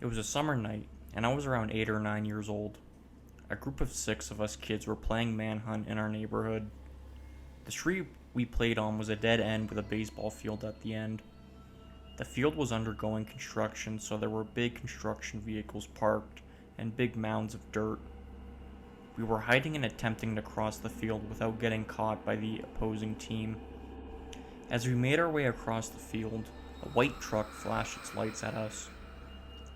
It was a summer night, and I was around 8 or 9 years old. A group of 6 of us kids were playing manhunt in our neighborhood. The street we played on was a dead end with a baseball field at the end. The field was undergoing construction, so there were big construction vehicles parked and big mounds of dirt. We were hiding and attempting to cross the field without getting caught by the opposing team. As we made our way across the field, a white truck flashed its lights at us.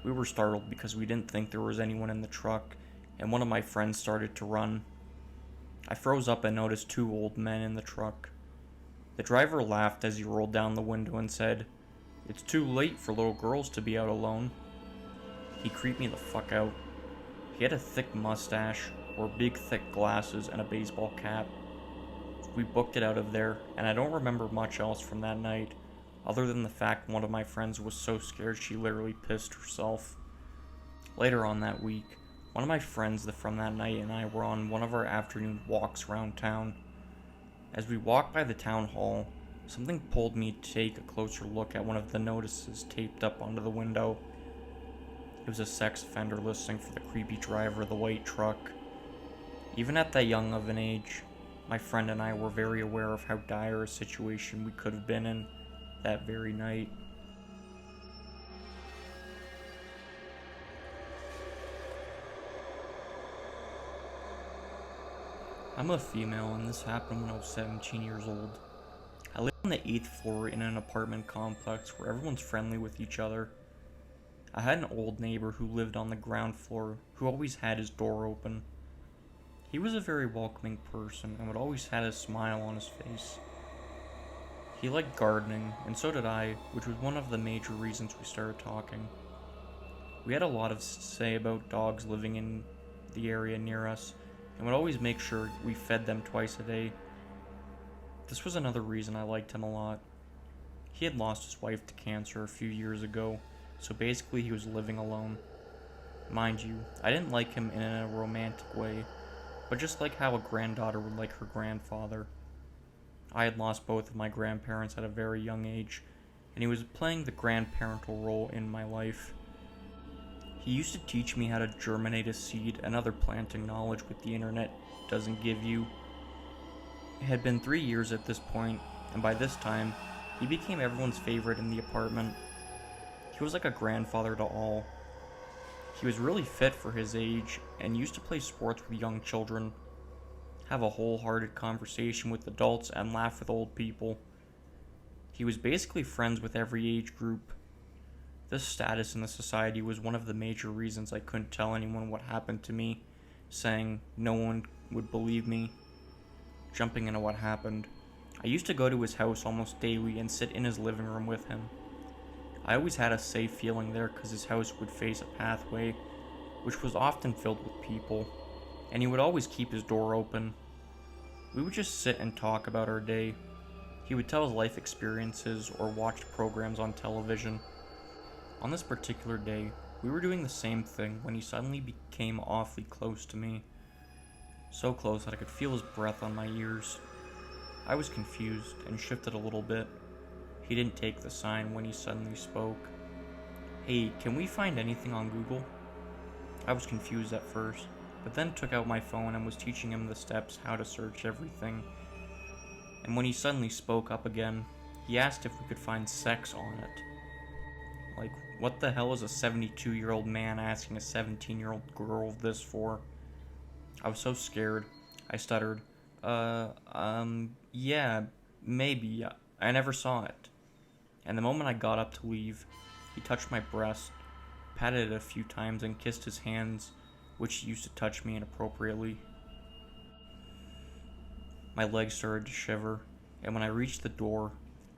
We were startled because we didn't think there was anyone in the truck, and one of my friends started to run. I froze up and noticed 2 old men in the truck. The driver laughed as he rolled down the window and said, "It's too late for little girls to be out alone." He creeped me the fuck out. He had a thick mustache, wore big thick glasses, and a baseball cap. We booked it out of there, and I don't remember much else from that night, other than the fact one of my friends was so scared she literally pissed herself. Later on that week, one of my friends from that night and I were on one of our afternoon walks around town. As we walked by the town hall, something pulled me to take a closer look at one of the notices taped up onto the window. It was a sex offender listing for the creepy driver of the white truck. Even at that young of an age, my friend and I were very aware of how dire a situation we could have been in that very night. I'm a female, and this happened when I was 17 years old. I lived on the 8th floor in an apartment complex where everyone's friendly with each other. I had an old neighbor who lived on the ground floor who always had his door open. He was a very welcoming person and would always have a smile on his face. He liked gardening, and so did I, which was one of the major reasons we started talking. We had a lot of say about dogs living in the area near us, and would always make sure we fed them twice a day. This was another reason I liked him a lot. He had lost his wife to cancer a few years ago, so basically he was living alone. Mind you, I didn't like him in a romantic way, but just like how a granddaughter would like her grandfather. I had lost both of my grandparents at a very young age, and he was playing the grandparental role in my life. He used to teach me how to germinate a seed and other planting knowledge which the internet doesn't give you. It had been 3 years at this point, and by this time, he became everyone's favorite in the apartment. He was like a grandfather to all. He was really fit for his age, and used to play sports with young children, have a wholehearted conversation with adults, and laugh with old people. He was basically friends with every age group. This status in the society was one of the major reasons I couldn't tell anyone what happened to me, saying no one would believe me. Jumping into what happened, I used to go to his house almost daily and sit in his living room with him. I always had a safe feeling there because his house would face a pathway, which was often filled with people, and he would always keep his door open. We would just sit and talk about our day. He would tell his life experiences or watch programs on television. On this particular day, we were doing the same thing when he suddenly became awfully close to me. So close that I could feel his breath on my ears. I was confused and shifted a little bit. He didn't take the sign when he suddenly spoke. "Hey, can we find anything on Google?" I was confused at first, but then took out my phone and was teaching him the steps how to search everything. And when he suddenly spoke up again, he asked if we could find sex on it. Like, what the hell is a 72-year-old man asking a 17-year-old girl this for? I was so scared. I stuttered, yeah, maybe. I never saw it." And the moment I got up to leave, he touched my breast, patted it a few times, and kissed his hands, which he used to touch me inappropriately. My legs started to shiver, and when I reached the door,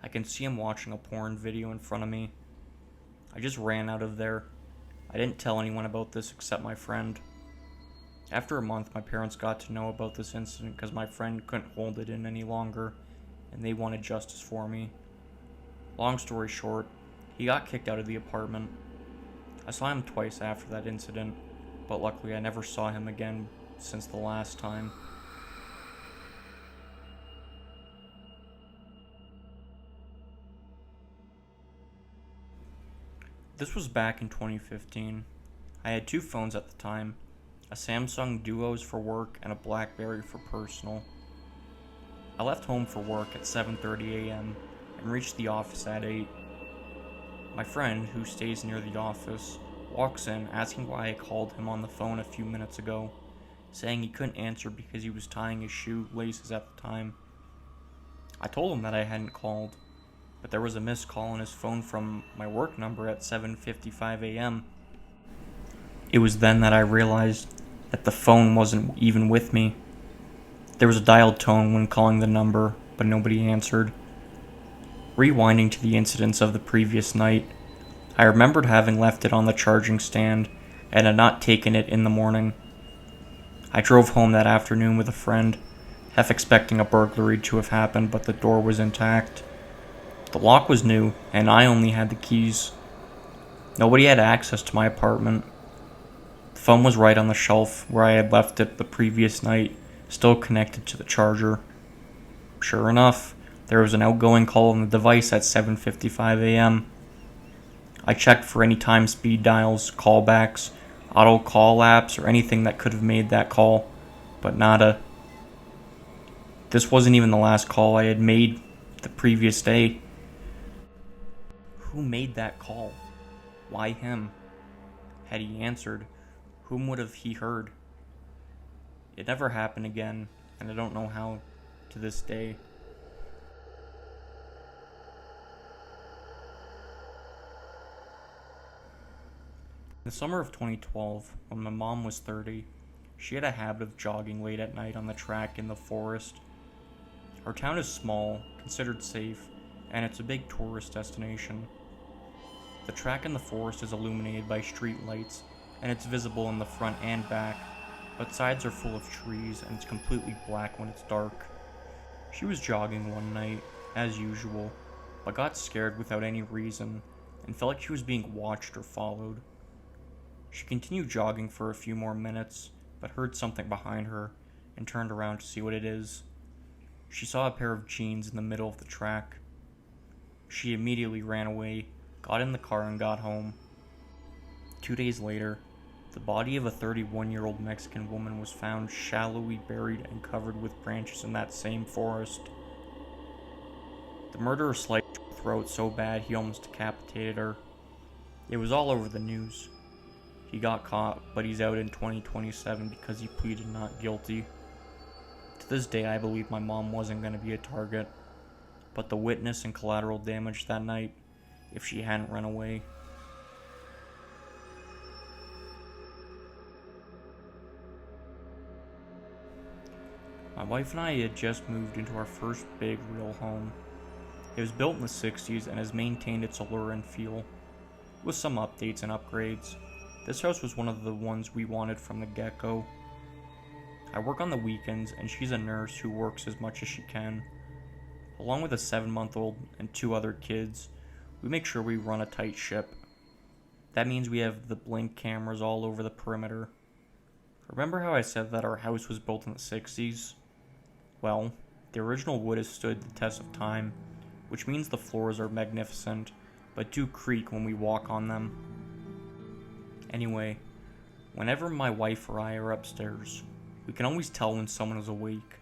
I can see him watching a porn video in front of me. I just ran out of there. I didn't tell anyone about this except my friend. After a month, my parents got to know about this incident because my friend couldn't hold it in any longer, and they wanted justice for me. Long story short, he got kicked out of the apartment. I saw him twice after that incident, but luckily I never saw him again since the last time. This was back in 2015. I had two phones at the time, a Samsung Duos for work and a BlackBerry for personal. I left home for work at 7:30 a.m. and reached the office at 8. My friend, who stays near the office, walks in asking why I called him on the phone a few minutes ago, saying he couldn't answer because he was tying his shoelaces at the time. I told him that I hadn't called, but there was a missed call on his phone from my work number at 7:55 a.m. It was then that I realized that the phone wasn't even with me. There was a dialed tone when calling the number, but nobody answered. Rewinding to the incidents of the previous night, I remembered having left it on the charging stand and had not taken it in the morning. I drove home that afternoon with a friend, half expecting a burglary to have happened, but the door was intact. The lock was new, and I only had the keys. Nobody had access to my apartment. The phone was right on the shelf where I had left it the previous night, still connected to the charger. Sure enough, there was an outgoing call on the device at 7:55 a.m. I checked for any time speed dials, callbacks, auto call apps, or anything that could have made that call, but nada. This wasn't even the last call I had made the previous day. Who made that call? Why him? Had he answered, whom would have he heard? It never happened again, and I don't know how to this day. In the summer of 2012, when my mom was 30, she had a habit of jogging late at night on the track in the forest. Our town is small, considered safe, and it's a big tourist destination. The track in the forest is illuminated by street lights, and it's visible in the front and back, but sides are full of trees and it's completely black when it's dark. She was jogging one night, as usual, but got scared without any reason and felt like she was being watched or followed. She continued jogging for a few more minutes, but heard something behind her and turned around to see what it is. She saw a pair of jeans in the middle of the track. She immediately ran away, got in the car, and got home. 2 days later, the body of a 31-year-old Mexican woman was found shallowly buried and covered with branches in that same forest. The murderer sliced her throat so bad he almost decapitated her. It was all over the news. He got caught, but he's out in 2027 because he pleaded not guilty. To this day, I believe my mom wasn't going to be a target, but the witness and collateral damage that night, if she hadn't run away. My wife and I had just moved into our first big real home. It was built in the 60s and has maintained its allure and feel, with some updates and upgrades. This house was one of the ones we wanted from the get-go. I work on the weekends, and she's a nurse who works as much as she can. Along with a 7-month-old and 2 other kids, we make sure we run a tight ship. That means we have the Blink cameras all over the perimeter. Remember how I said that our house was built in the 60s? Well, the original wood has stood the test of time, which means the floors are magnificent, but do creak when we walk on them. Anyway, whenever my wife or I are upstairs, we can always tell when someone is awake.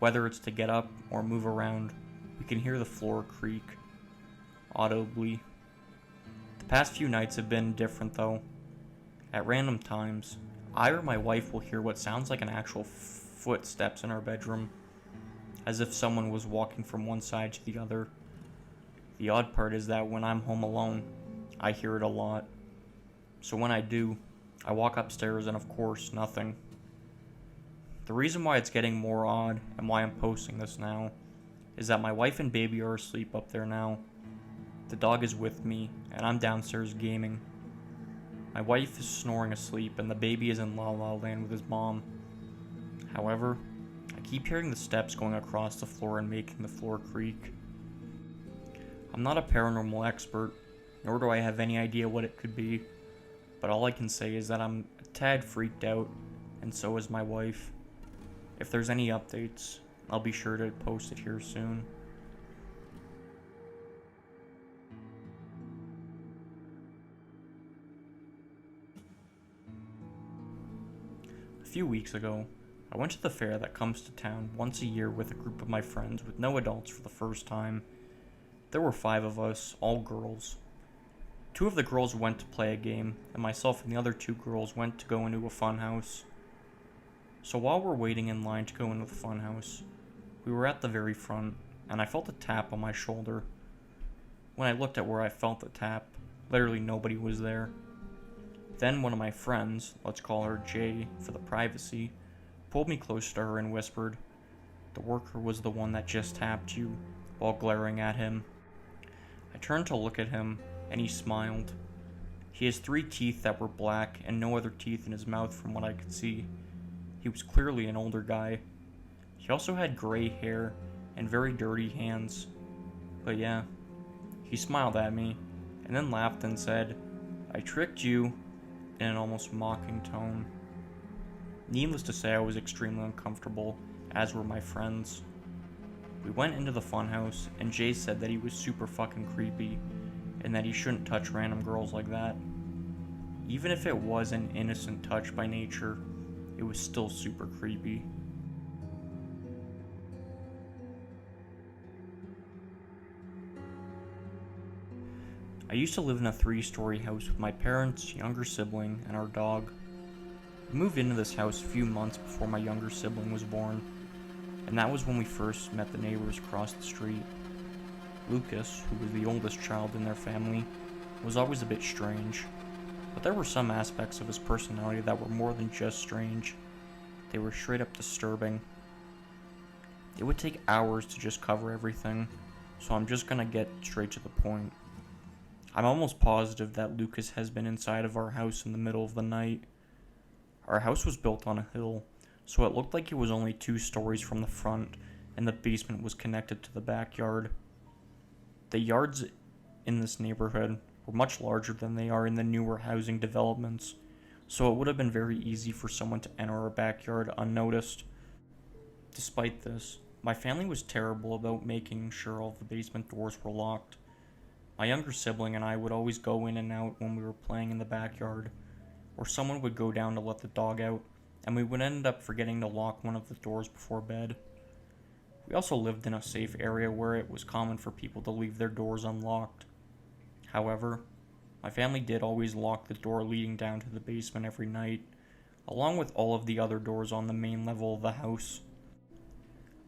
Whether it's to get up or move around, we can hear the floor creak, audibly. The past few nights have been different though. At random times, I or my wife will hear what sounds like an actual footsteps in our bedroom, as if someone was walking from one side to the other. The odd part is that when I'm home alone, I hear it a lot. So when I do, I walk upstairs and of course, nothing. The reason why it's getting more odd and why I'm posting this now is that my wife and baby are asleep up there now. The dog is with me and I'm downstairs gaming. My wife is snoring asleep and the baby is in La La Land with his mom. However, I keep hearing the steps going across the floor and making the floor creak. I'm not a paranormal expert, nor do I have any idea what it could be, but all I can say is that I'm a tad freaked out, and so is my wife. If there's any updates, I'll be sure to post it here soon. A few weeks ago, I went to the fair that comes to town once a year with a group of my friends with no adults for the first time. There were 5 of us, all girls. 2 of the girls went to play a game, and myself and the other 2 girls went to go into a fun house. So while we're waiting in line to go into the fun house, we were at the very front, and I felt a tap on my shoulder. When I looked at where I felt the tap, literally nobody was there. Then one of my friends, let's call her Jay for the privacy, pulled me close to her and whispered, "The worker was the one that just tapped you," while glaring at him. I turned to look at him, and he smiled. He has 3 teeth that were black and no other teeth in his mouth from what I could see. He was clearly an older guy. He also had gray hair and very dirty hands. But yeah, he smiled at me, and then laughed and said, "I tricked you," in an almost mocking tone. Needless to say, I was extremely uncomfortable, as were my friends. We went into the funhouse, and Jay said that he was super fucking creepy, and that he shouldn't touch random girls like that. Even if it was an innocent touch by nature, it was still super creepy. I used to live in a 3-story house with my parents, younger sibling, and our dog. We moved into this house a few months before my younger sibling was born, and that was when we first met the neighbors across the street. Lucas, who was the oldest child in their family, was always a bit strange, but there were some aspects of his personality that were more than just strange. They were straight up disturbing. It would take hours to just cover everything, so I'm just gonna get straight to the point. I'm almost positive that Lucas has been inside of our house in the middle of the night. Our house was built on a hill, so it looked like it was only 2 stories from the front, and the basement was connected to the backyard. The yards in this neighborhood were much larger than they are in the newer housing developments, so it would have been very easy for someone to enter our backyard unnoticed. Despite this, my family was terrible about making sure all the basement doors were locked. My younger sibling and I would always go in and out when we were playing in the backyard, or someone would go down to let the dog out, and we would end up forgetting to lock one of the doors before bed. We also lived in a safe area where it was common for people to leave their doors unlocked. However, my family did always lock the door leading down to the basement every night, along with all of the other doors on the main level of the house.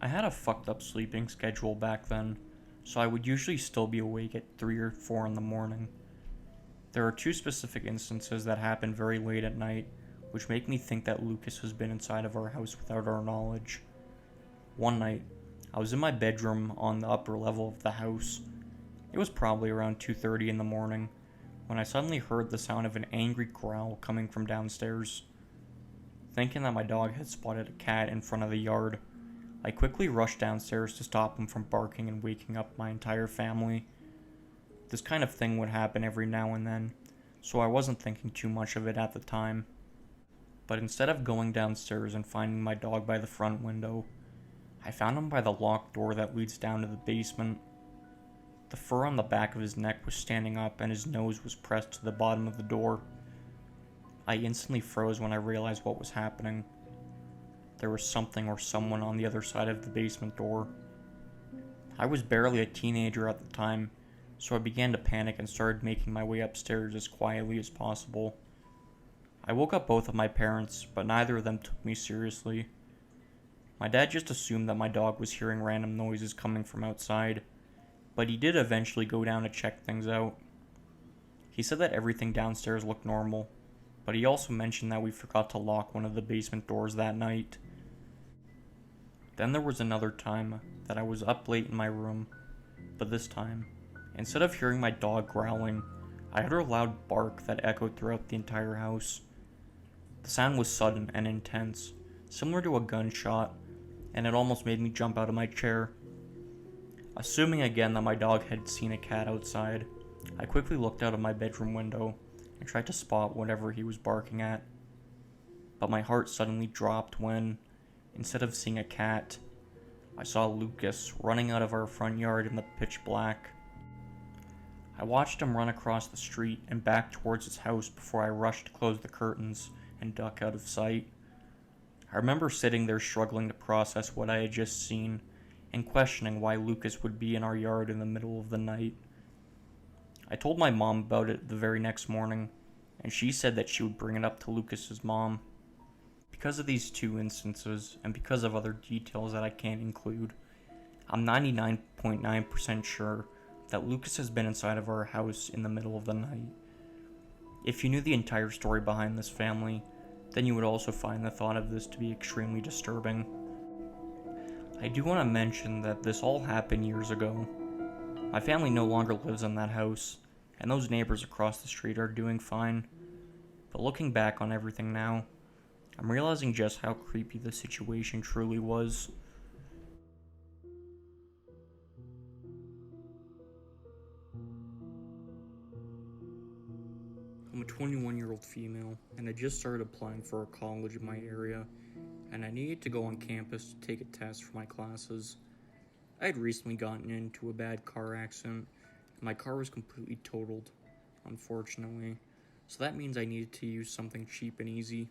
I had a fucked up sleeping schedule back then, so I would usually still be awake at 3 or 4 in the morning. There are 2 specific instances that happened very late at night, which make me think that Lucas has been inside of our house without our knowledge. One night, I was in my bedroom on the upper level of the house. It was probably around 2:30 in the morning, when I suddenly heard the sound of an angry growl coming from downstairs. Thinking that my dog had spotted a cat in front of the yard, I quickly rushed downstairs to stop him from barking and waking up my entire family. This kind of thing would happen every now and then, so I wasn't thinking too much of it at the time. But instead of going downstairs and finding my dog by the front window, I found him by the locked door that leads down to the basement. The fur on the back of his neck was standing up and his nose was pressed to the bottom of the door. I instantly froze when I realized what was happening. There was something or someone on the other side of the basement door. I was barely a teenager at the time, so I began to panic and started making my way upstairs as quietly as possible. I woke up both of my parents, but neither of them took me seriously. My dad just assumed that my dog was hearing random noises coming from outside, but he did eventually go down to check things out. He said that everything downstairs looked normal, but he also mentioned that we forgot to lock one of the basement doors that night. Then there was another time that I was up late in my room, but this time, instead of hearing my dog growling, I heard a loud bark that echoed throughout the entire house. The sound was sudden and intense, similar to a gunshot, and it almost made me jump out of my chair. Assuming again that my dog had seen a cat outside, I quickly looked out of my bedroom window and tried to spot whatever he was barking at. But my heart suddenly dropped when, instead of seeing a cat, I saw Lucas running out of our front yard in the pitch black. I watched him run across the street and back towards his house before I rushed to close the curtains and duck out of sight. I remember sitting there struggling to process what I had just seen and questioning why Lucas would be in our yard in the middle of the night. I told my mom about it the very next morning, and she said that she would bring it up to Lucas's mom. Because of these two instances, and because of other details that I can't include, I'm 99.9% sure that Lucas has been inside of our house in the middle of the night. If you knew the entire story behind this family, then you would also find the thought of this to be extremely disturbing. I do want to mention that this all happened years ago. My family no longer lives in that house, and those neighbors across the street are doing fine. But looking back on everything now, I'm realizing just how creepy the situation truly was. I'm a 21-year-old female, and I just started applying for a college in my area, and I needed to go on campus to take a test for my classes. I had recently gotten into a bad car accident, and my car was completely totaled, unfortunately, so that means I needed to use something cheap and easy.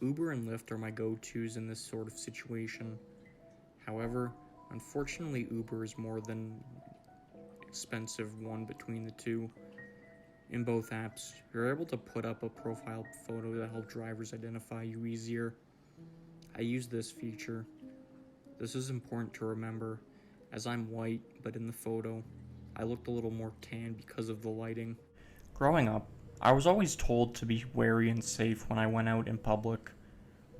Uber and Lyft are my go-tos in this sort of situation. However, unfortunately Uber is more than expensive one between the two. In both apps, you're able to put up a profile photo to help drivers identify you easier. I use this feature. This is important to remember, as I'm white, but in the photo, I looked a little more tan because of the lighting. Growing up, I was always told to be wary and safe when I went out in public.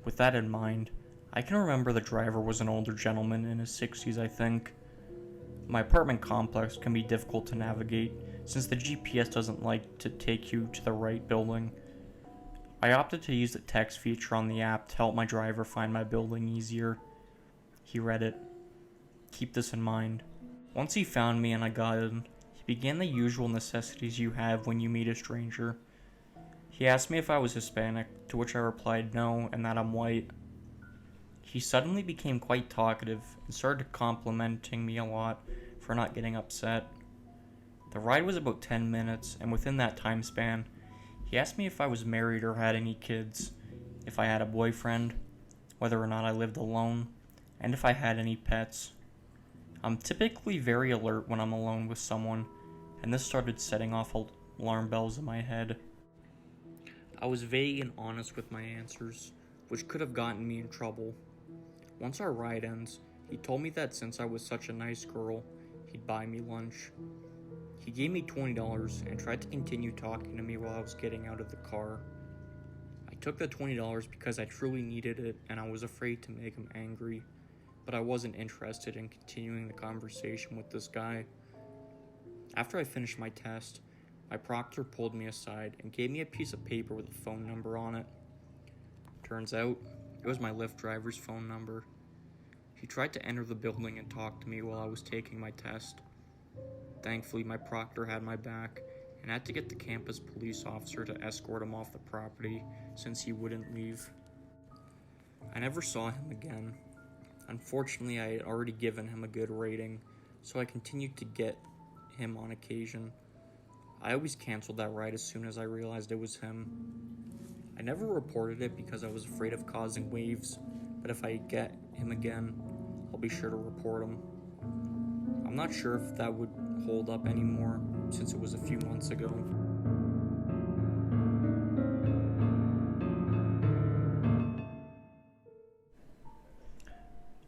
With that in mind, I can remember the driver was an older gentleman in his 60s, I think. My apartment complex can be difficult to navigate since the GPS doesn't like to take you to the right building. I opted to use the text feature on the app to help my driver find my building easier. He read it. Keep this in mind. Once he found me and I got in, he began the usual necessities you have when you meet a stranger. He asked me if I was Hispanic, to which I replied no and that I'm white. He suddenly became quite talkative and started complimenting me a lot for not getting upset. The ride was about 10 minutes, and within that time span, he asked me if I was married or had any kids, if I had a boyfriend, whether or not I lived alone, and if I had any pets. I'm typically very alert when I'm alone with someone, and this started setting off alarm bells in my head. I was vague and honest with my answers, which could have gotten me in trouble. Once our ride ends, he told me that since I was such a nice girl, he'd buy me lunch. He gave me $20 and tried to continue talking to me while I was getting out of the car. I took the $20 because I truly needed it and I was afraid to make him angry, but I wasn't interested in continuing the conversation with this guy. After I finished my test, my proctor pulled me aside and gave me a piece of paper with a phone number on it. Turns out, it was my Lyft driver's phone number. He tried to enter the building and talk to me while I was taking my test. Thankfully, my proctor had my back and had to get the campus police officer to escort him off the property since he wouldn't leave. I never saw him again. Unfortunately, I had already given him a good rating, so I continued to get him on occasion. I always canceled that ride as soon as I realized it was him. I never reported it because I was afraid of causing waves, but if I get him again, I'll be sure to report him. I'm not sure if that would hold up anymore since it was a few months ago.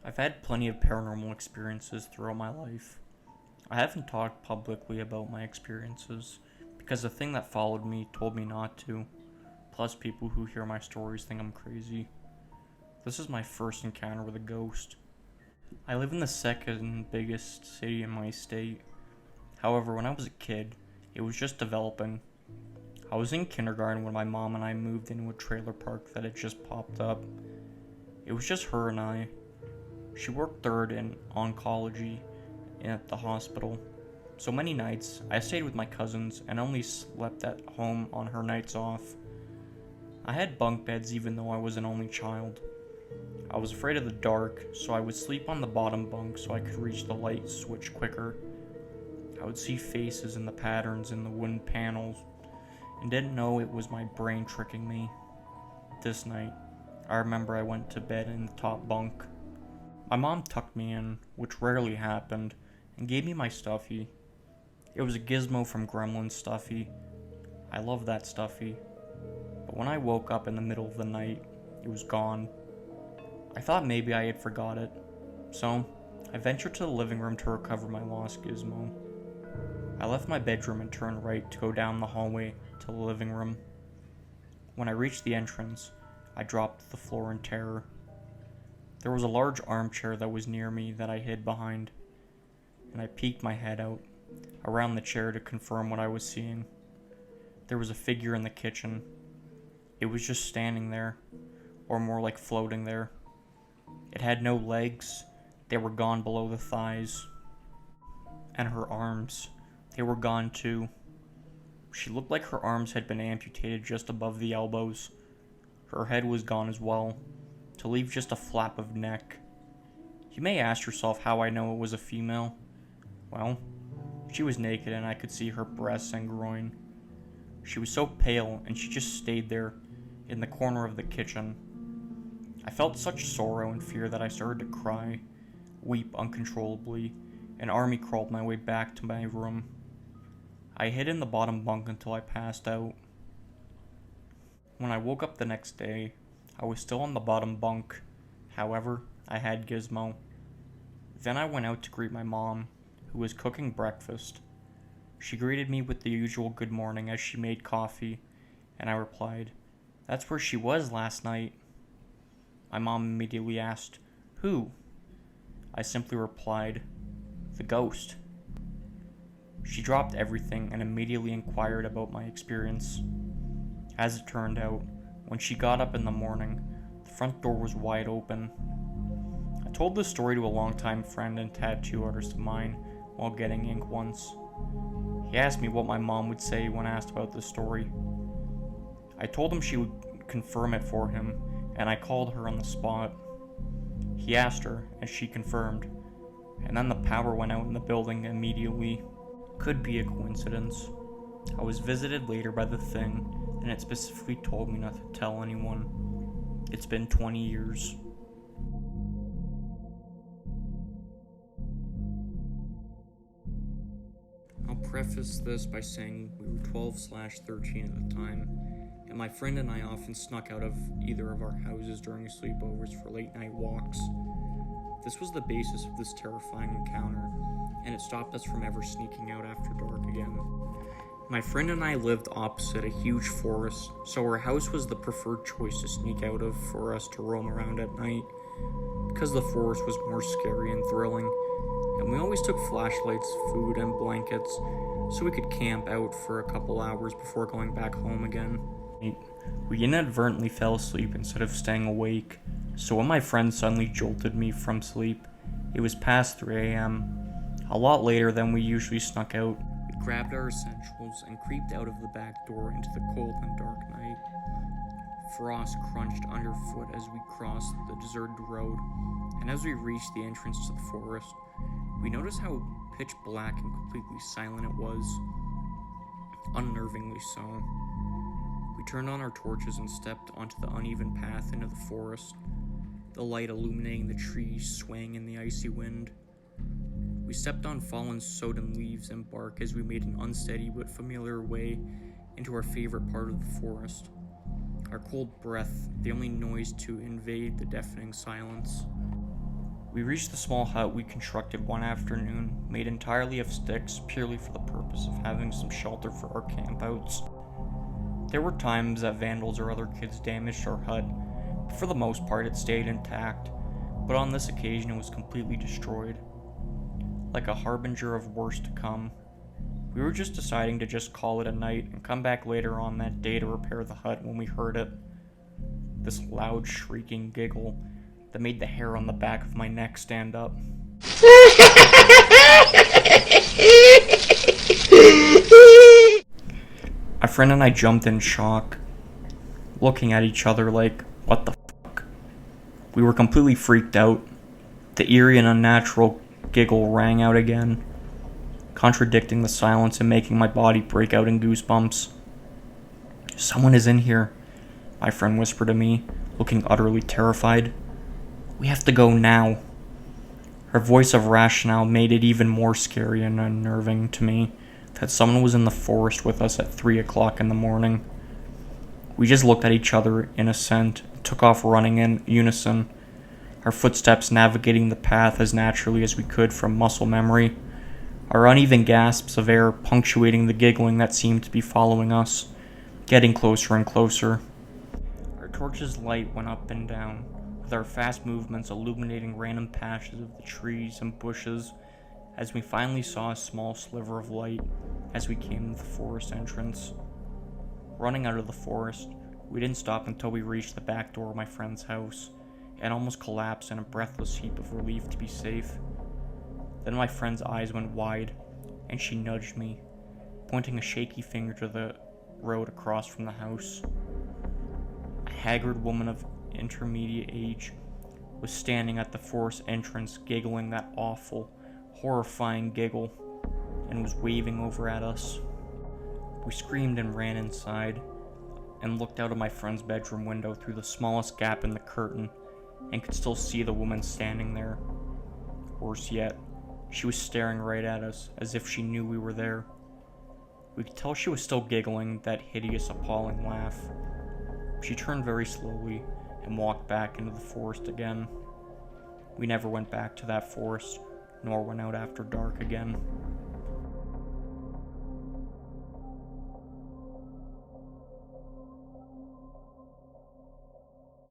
I've had plenty of paranormal experiences throughout my life. I haven't talked publicly about my experiences because the thing that followed me told me not to. Plus, people who hear my stories think I'm crazy. This is my first encounter with a ghost. I live in the second biggest city in my state. However, when I was a kid, it was just developing. I was in kindergarten when my mom and I moved into a trailer park that had just popped up. It was just her and I. She worked third in oncology at the hospital. So many nights, I stayed with my cousins and only slept at home on her nights off. I had bunk beds even though I was an only child. I was afraid of the dark, so I would sleep on the bottom bunk so I could reach the light switch quicker. I would see faces in the patterns in the wooden panels and didn't know it was my brain tricking me. This night, I remember I went to bed in the top bunk. My mom tucked me in, which rarely happened, and gave me my stuffy. It was a Gizmo from Gremlins stuffy. I love that stuffy. But when I woke up in the middle of the night, it was gone. I thought maybe I had forgot it, so I ventured to the living room to recover my lost Gizmo. I left my bedroom and turned right to go down the hallway to the living room. When I reached the entrance, I dropped to the floor in terror. There was a large armchair that was near me that I hid behind, and I peeked my head out around the chair to confirm what I was seeing. There was a figure in the kitchen. It was just standing there, or more like floating there. It had no legs, they were gone below the thighs. And her arms, they were gone too. She looked like her arms had been amputated just above the elbows. Her head was gone as well, to leave just a flap of neck. You may ask yourself how I know it was a female. Well, she was naked and I could see her breasts and groin. She was so pale and she just stayed there in the corner of the kitchen. I felt such sorrow and fear that I started to cry, weep uncontrollably, and army crawled my way back to my room. I hid in the bottom bunk until I passed out. When I woke up the next day, I was still on the bottom bunk. However, I had Gizmo. Then I went out to greet my mom, who was cooking breakfast. She greeted me with the usual good morning as she made coffee, and I replied, "That's where she was last night." My mom immediately asked, "Who?" I simply replied, "The ghost." She dropped everything and immediately inquired about my experience. As it turned out, when she got up in the morning, the front door was wide open. I told this story to a longtime friend and tattoo artist of mine while getting ink once. He asked me what my mom would say when asked about this story. I told him she would confirm it for him, and I called her on the spot. He asked her, and she confirmed, and then the power went out in the building immediately. Could be a coincidence. I was visited later by the thing, and it specifically told me not to tell anyone. It's been 20 years. I'll preface this by saying we were 12/13 at the time, and my friend and I often snuck out of either of our houses during sleepovers for late night walks. This was the basis of this terrifying encounter, and it stopped us from ever sneaking out after dark again. My friend and I lived opposite a huge forest, so our house was the preferred choice to sneak out of for us to roam around at night, because the forest was more scary and thrilling, and we always took flashlights, food, and blankets so we could camp out for a couple hours before going back home again. We inadvertently fell asleep instead of staying awake, so when my friend suddenly jolted me from sleep, it was past 3 a.m., a lot later than we usually snuck out. We grabbed our essentials and creeped out of the back door into the cold and dark night. Frost crunched underfoot as we crossed the deserted road, and as we reached the entrance to the forest, we noticed how pitch black and completely silent it was. Unnervingly so. We turned on our torches and stepped onto the uneven path into the forest, the light illuminating the trees swaying in the icy wind. We stepped on fallen sodden leaves and bark as we made an unsteady but familiar way into our favorite part of the forest. Our cold breath, the only noise to invade the deafening silence. We reached the small hut we constructed one afternoon, made entirely of sticks purely for the purpose of having some shelter for our campouts. There were times that vandals or other kids damaged our hut, but for the most part it stayed intact, but on this occasion it was completely destroyed. Like a harbinger of worse to come. We were just deciding to just call it a night and come back later on that day to repair the hut when we heard it. This loud shrieking giggle that made the hair on the back of my neck stand up. My friend and I jumped in shock, looking at each other like, what the fuck? We were completely freaked out. The eerie and unnatural giggle rang out again, contradicting the silence and making my body break out in goosebumps. "Someone is in here," my friend whispered to me, looking utterly terrified. "We have to go now." Her voice of rationale made it even more scary and unnerving to me that someone was in the forest with us at 3 o'clock in the morning. We just looked at each other in assent and took off running in unison, our footsteps navigating the path as naturally as we could from muscle memory, our uneven gasps of air punctuating the giggling that seemed to be following us, getting closer and closer. Our torch's light went up and down, with our fast movements illuminating random patches of the trees and bushes as we finally saw a small sliver of light as we came to the forest entrance. Running out of the forest, we didn't stop until we reached the back door of my friend's house and almost collapsed in a breathless heap of relief to be safe. Then my friend's eyes went wide, and she nudged me, pointing a shaky finger to the road across from the house. A haggard woman of intermediate age was standing at the forest entrance giggling that awful, horrifying giggle and was waving over at us. We screamed and ran inside and looked out of my friend's bedroom window through the smallest gap in the curtain and could still see the woman standing there. Worse yet, she was staring right at us as if she knew we were there. We could tell she was still giggling that hideous, appalling laugh. She turned very slowly and walked back into the forest again. We never went back to that forest, nor went out after dark again.